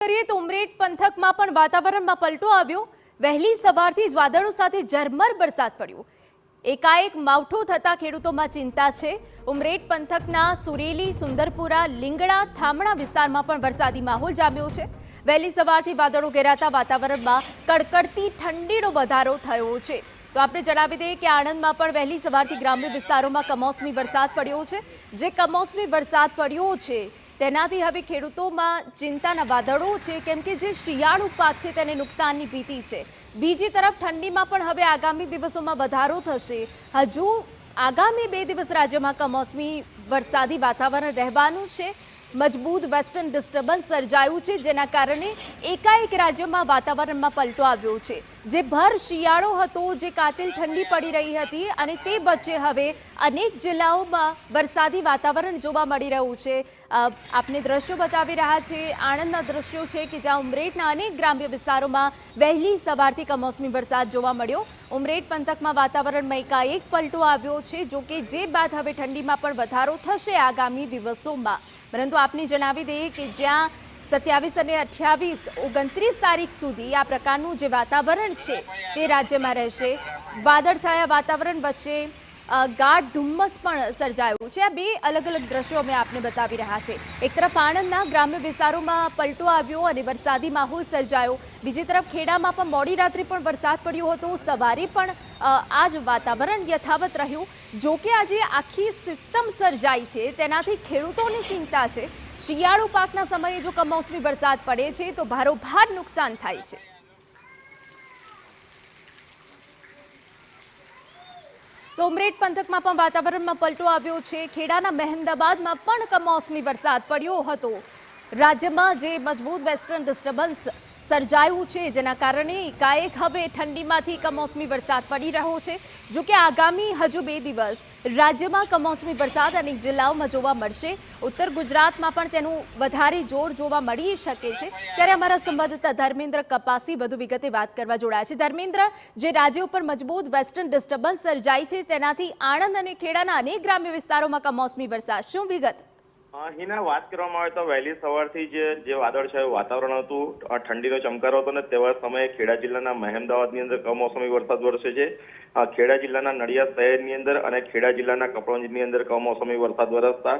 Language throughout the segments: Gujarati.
કરીએ તો ઉમરેઠ પંથકમાં પણ વાતાવરણમાં પલટો આવ્યો। વહેલી સવારથી જ વાદળો સાથે ઝરમર વરસાદ પડ્યો। એકાએક માવઠું થતા ખેડૂતોમાં ચિંતા છે। ઉમરેઠ પંથકના સુરેલી, સુંદરપુરા, લીંગડા, થામણા વિસ્તારમાં પણ વરસાદી માહોલ જામ્યો છે। વહેલી સવારથી વાદળો ઘેરાતા વાતાવરણમાં કડકડતી ઠંડીનો વધારો થયો છે। તો આપણે જણાવી દઈએ કે આણંદમાં પણ વહેલી સવારથી ગ્રામ્ય વિસ્તારોમાં કમોસમી વરસાદ પડ્યો છે। જે કમોસમી વરસાદ પડ્યો છે તેનાથી હવે ખેડૂતોમાં ચિંતાના વાદળો છે, કેમ કે જે શિયાળુ પાક છે તેને નુકસાનની ભીતિ છે। બીજી તરફ ઠંડીમાં પણ હવે આગામી દિવસોમાં વધારો થશે। હજુ આગામી 2 દિવસ રાજ્યમાં કમોસમી વરસાદી વાતાવરણ રહેવાનું છે। મજબૂત વેસ્ટર્ન ડિસ્ટર્બન્સ સર્જાયું છે, જેના કારણે એકાએક રાજ્યમાં વાતાવરણમાં પલટો આવ્યો છે। જે ભર શિયાળો હતો, જે કાતિલ ઠંડી પડી રહી હતી, અને તે વચ્ચે હવે અનેક જિલ્લાઓમાં વરસાદી વાતાવરણ જોવા મળી રહ્યું છે। આપને દ્રશ્યો બતાવી રહ્યા છે, આણંદના દ્રશ્યો છે કે જ્યાં ઉમરેઠના અનેક ગ્રામ્ય વિસ્તારોમાં વહેલી સવારથી કમોસમી વરસાદ જોવા મળ્યો। ઉમરેઠ પંથકમાં વાતાવરણમાં એકાએક પલટો આવ્યો છે। જો કે જે બાદ હવે ઠંડીમાં પણ વધારો થશે આગામી દિવસોમાં। પરંતુ આપને જણાવી દઈએ કે જ્યાં 27 અને 28, 29 તારીખ સુધી આ પ્રકારનું જે વાતાવરણ છે તે રાજ્યમાં રહેશે। વાદળછાયા વાતાવરણ વચ્ચે ગાઢ ધુમ્મસ પણ સર્જાયું છે। આ બે અલગ અલગ દ્રશ્યો અમે આપને બતાવી રહ્યા છે। એક તરફ આણંદના ગ્રામ્ય વિસ્તારોમાં પલટો આવ્યો અને વરસાદી માહોલ સર્જાયો। બીજી તરફ ખેડામાં પણ મોડી રાત્રે પણ વરસાદ પડ્યો હતો। સવારે પણ આ જ વાતાવરણ યથાવત રહ્યું। જો કે આજે આખી સિસ્ટમ સર્જાઈ છે, તેનાથી ખેડૂતોની ચિંતા છે। શિયાળુ પાકના સમયે જો કમોસમી વરસાદ પડે છે તો ભારોભાર નુકસાન થાય છે। તો ઉમરેઠ પંથકમાં પણ વાતાવરણમાં પલટો આવ્યો છે। ખેડાના મહેમદાબાદમાં પણ કમોસમી વરસાદ પડ્યો હતો। રાજ્યમાં જે મજબૂત વેસ્ટર્ન ડિસ્ટર્બન્સ સર્જાયું છે, જેના કારણે એકાએક હવે ઠંડીમાંથી કમોસમી વરસાદ પડી રહ્યો છે। જો કે આગામી હજુ 2 દિવસ રાજ્યમાં કમોસમી વરસાદ અનેક જિલ્લાઓમાં જોવા મળશે। ઉત્તર ગુજરાતમાં પણ તેનું વધારે જોર જોવા મળી શકે છે। ત્યારે અમારા સંવાદદાતા ધર્મેન્દ્ર કપાસી વધુ વિગતે વાત કરવા જોડાયા છે। ધર્મેન્દ્ર, જે રાજ્ય ઉપર મજબૂત વેસ્ટર્ન ડિસ્ટર્બન્સ સર્જાઈ છે, તેનાથી આણંદ અને ખેડાના અનેક ગ્રામ્ય વિસ્તારોમાં કમોસમી વરસાદ, શું વિગત? હિના, વાત કરવામાં આવે તો વહેલી સવારથી જે વાદળછાયું વાતાવરણ હતું, ઠંડીનો ચમકારો હતો ને તેવા સમયે ખેડા જિલ્લાના મહેમદાવાદની અંદર કમોસમી વરસાદ વરસે છે। ખેડા જિલ્લાના નડિયાદ શહેરની અંદર અને ખેડા જિલ્લાના કપડવંજની અંદર કમોસમી વરસાદ વરસતા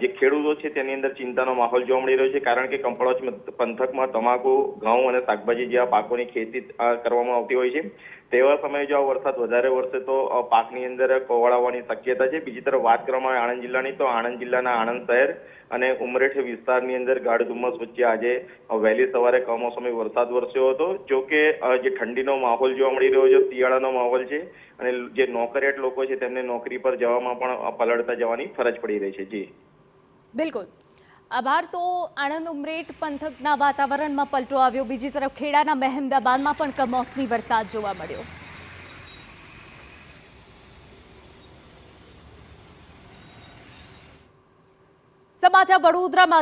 જે ખેડૂતો છે તેની અંદર ચિંતાનો માહોલ જોવા મળી રહ્યો છે। કારણ કે કપડવંજ પંથકમાં તમાકુ, ઘઉં અને શાકભાજી જેવા પાકોની ખેતી કરવામાં આવતી હોય છે। તેવા સમયે જો આ વરસાદ વધારે વરસે તો પાકની અંદર કોવાળાવાની શક્યતા છે। બીજી તરફ વાત કરવામાં આવે આણંદ જિલ્લાની, તો આણંદ જિલ્લાના આણંદ શહેર અને ઉમરેઠ વિસ્તારની અંદર ગાઢ ધુમ્મસ વચ્ચે આજે વહેલી સવારે કમોસમી વરસાદ વરસ્યો હતો। જો કે જે ઠંડીનો માહોલ જોવા મળી રહ્યો છે, શિયાળાનો માહોલ છે, અને જે નોકરિયાત લોકો છે તેમને નોકરી પર જવામાં પણ પલળતા જવાની ફરજ પડી રહી છે। જી બિલકુલ, આભાર। તો આણંદ ઉમરેઠ પંથકના વાતાવરણમાં પલટો આવ્યો। બીજી તરફ ખેડાના મહેમદાબાદમાં પણ કમોસમી વરસાદ જોવા મળ્યો। સમાચાર વડોદરામાં